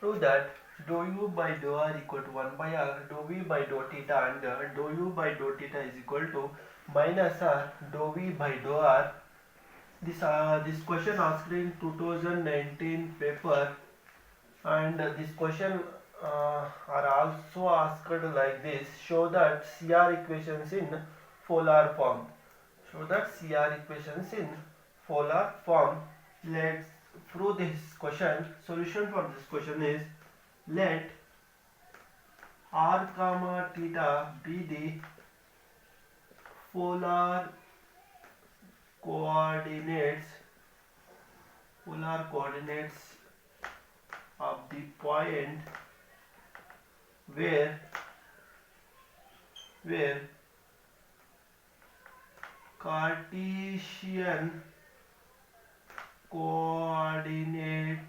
Prove that dou u by dou r equal to 1 by r, dou v by dou theta, and dou u by dou theta is equal to minus r dou v by dou r. This question asked in 2019 paper, and this question are also asked like this: show that CR equations in polar form. Show that CR equations in polar form. Let's prove this question. Solution for this question is: let r comma theta be the polar coordinates of the point where Cartesian coordinates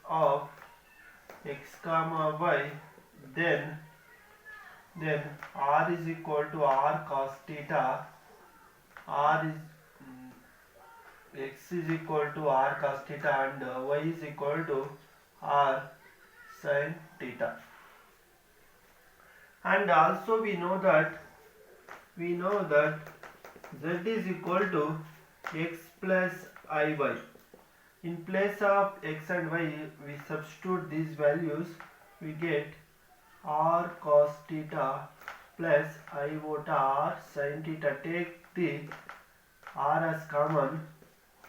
of x comma y, then r is equal to r cos theta, r is x is equal to r cos theta, and y is equal to r sin theta. And also we know that z is equal to x plus iy. In place of x and y, we substitute these values. We get r cos theta plus iota r sin theta. Take the r as common.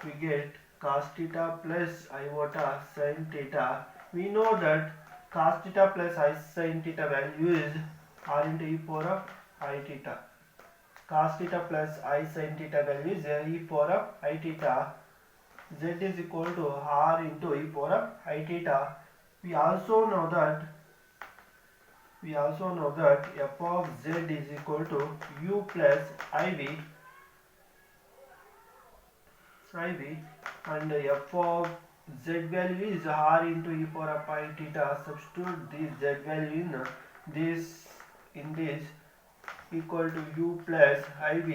We get cos theta plus iota sin theta. We know that cos theta plus I sin theta value is r into e power of I theta. Cos theta plus I sin theta value is e power of I theta. Z is equal to r into e power of I theta. We also know that f of z is equal to u plus iv, and f of z value is r into e power of I theta. Substitute this z value in this equal to u plus iv.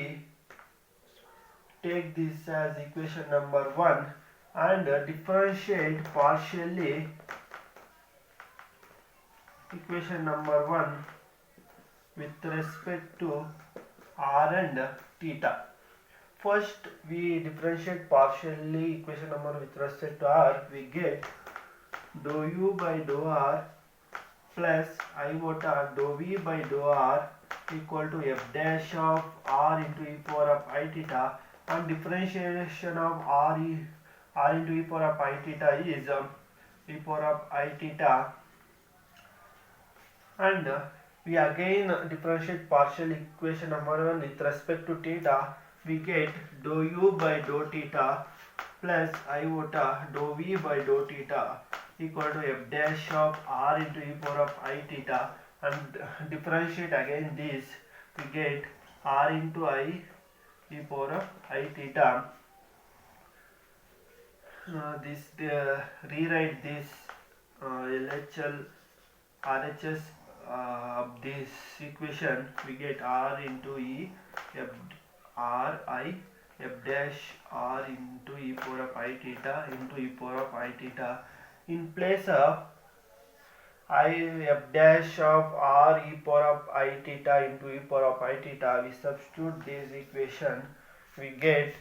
Take this as equation number 1 and differentiate partially equation number 1 with respect to r and theta. First we differentiate partially equation number with respect to r. We get dou u by dou r plus iota dou v by dou r equal to f dash of r into e power of I theta, and differentiation of r into e power of I theta is e power of I theta, and we again differentiate partial equation number 1 with respect to theta. We get dou u by dou theta plus iota dou v by dou theta equal to f dash of r into e power of I theta, and differentiate again this. We get r into I e power of I theta. Rewrite this LHL RHS of this equation. We get r into e f r I f dash r into e power of I theta into e power of I theta. In place of I f dash of r e power of I theta into e power of I theta, we substitute this equation. We get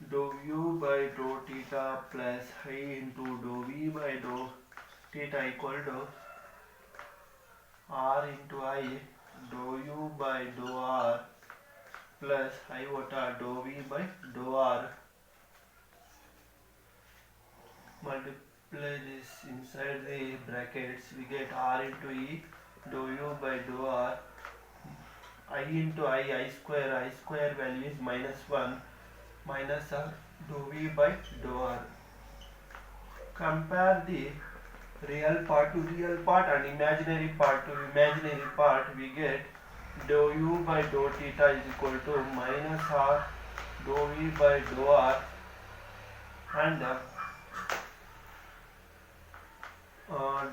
dou u by dou theta plus I into dou v by dou theta equal to r into I dou u by dou r plus iota dou v by dou r. Multiply this inside the brackets. We get r into e dou u by dou r, I into I square value is -1, minus r dou v by dou r. Compare the real part to real part and imaginary part to imaginary part. We get dou u by dou theta is equal to minus r dou v by dou r, and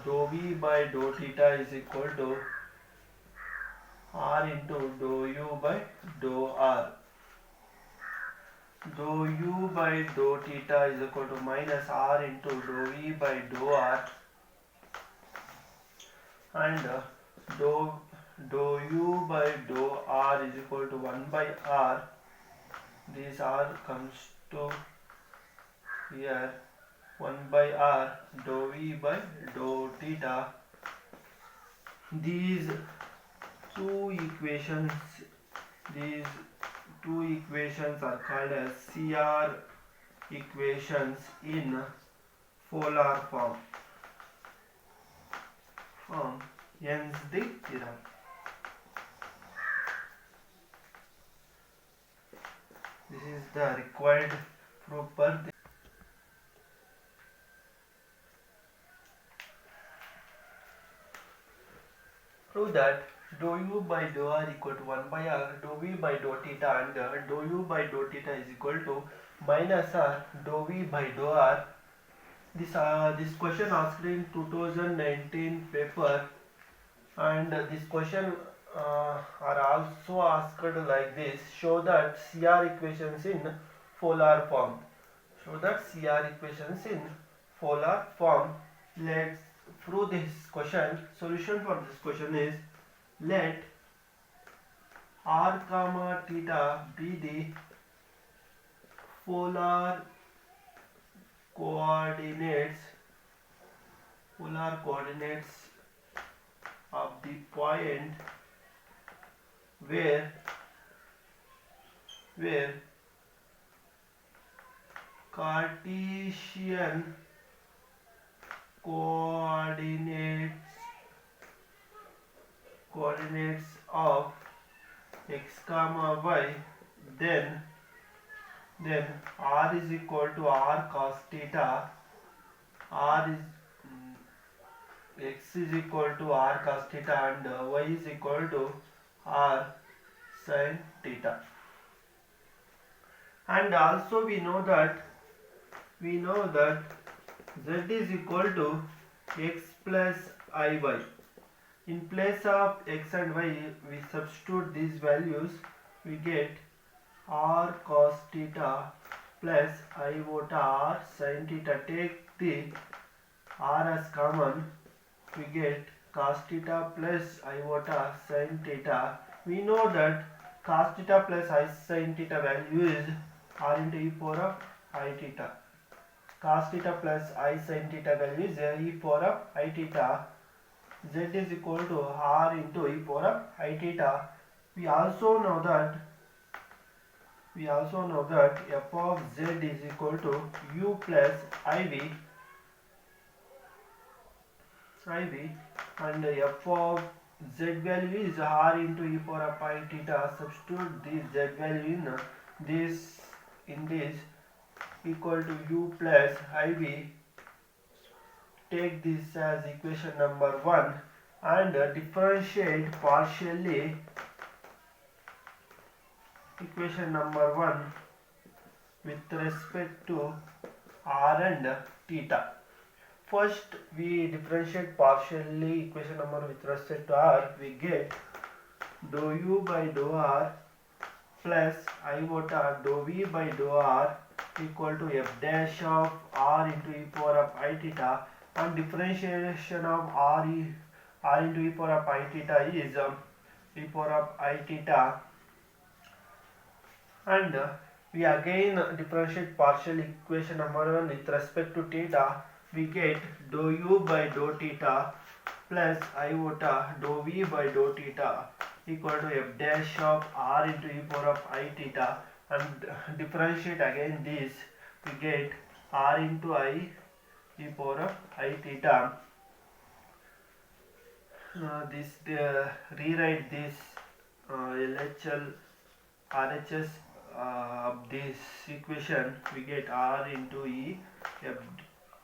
dou v by dou theta is equal to r into dou u by dou r. Dou u by dou theta is equal to minus r into dou v by dou r, and dou u by dou r is equal to 1 by r. This r comes to here, 1 by r dou v by dou theta. These two equations are called as CR equations in polar form. Hence the theorem. This is the required proof for this. Prove that dou u by dou r equal to 1 by r, dou v by dou theta, and dou u by dou theta is equal to minus r dou v by dou r. This question asked in 2019 paper, and this question are also asked like this: show that CR equations in polar form. Let's prove this question. Solution for this question is: let r comma theta be the polar coordinates of the point where Cartesian coordinates of x comma y, then r is equal to r cos theta, x is equal to r cos theta, and y is equal to r sin theta. And also we know that z is equal to x plus iy. In place of x and y, we substitute these values, we get r cos theta plus iota r sin theta. Take the r as common, we get cos theta plus iota sin theta. We know that cos theta plus I sin theta value is r into e power of I theta. Cos theta plus I sin theta value is e power of I theta. Z is equal to r into e power of I theta. We also know that f of z is equal to u plus iv, and f of z value is r into e power of I theta. Substitute this z value in this equal to u plus iv. Take this as equation number 1 and differentiate partially equation number 1 with respect to r and theta. First we differentiate partially equation number with respect to r. We get dou u by dou r plus iota dou v by dou r equal to f dash of r into e power of I theta, and differentiation of r into e power of I theta is e power of I theta, and we again differentiate partial equation number 1 with respect to theta. We get dou u by dou theta plus iota dou v by dou theta equal to f dash of r into e power of I theta, and differentiate again this, we get r into I e power of I theta. Rewrite this RHS of this equation. We get r into e f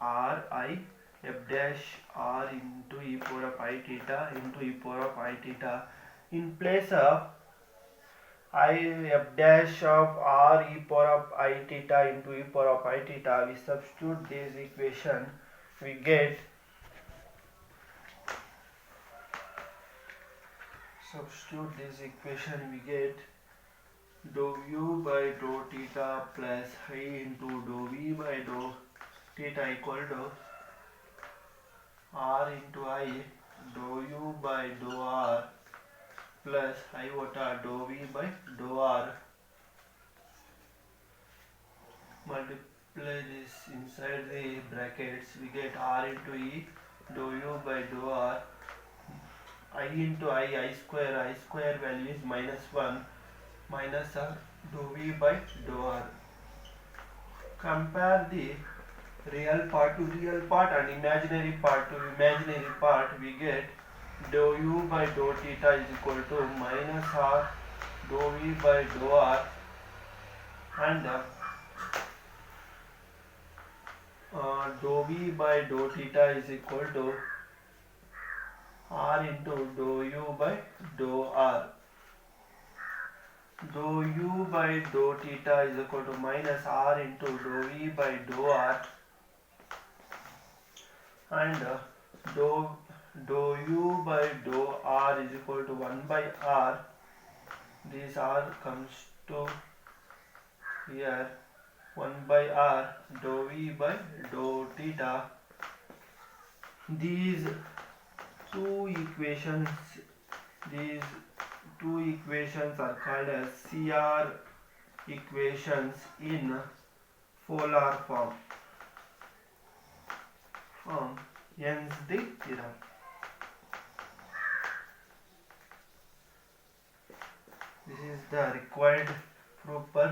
r I f dash r into e power of I theta into e power of I theta. In place of I f dash of r e power of I theta into e power of I theta, we substitute this equation. We get substitute this equation, we get dou u by dou theta plus I into dou v by dou theta equal to r into I dou u by dou r plus iota dou v by dou r. Multiply this inside the brackets, we get r into e dou u by dou r, I into I square value is -1 minus r dou v by dou r. Compare the real part to real part and imaginary part to imaginary part, we get dou u by dou theta is equal to minus r dou v by dou r, and dou v by dou theta is equal to r into dou u by dou r. Dou u by dou theta is equal to minus r into dou v by dou r, and dou u by dou r is equal to 1 by r. This r comes to here, 1 by r dou v by dou theta. These two equations are called as CR equations in polar form. Hence the theorem. This is the required proof per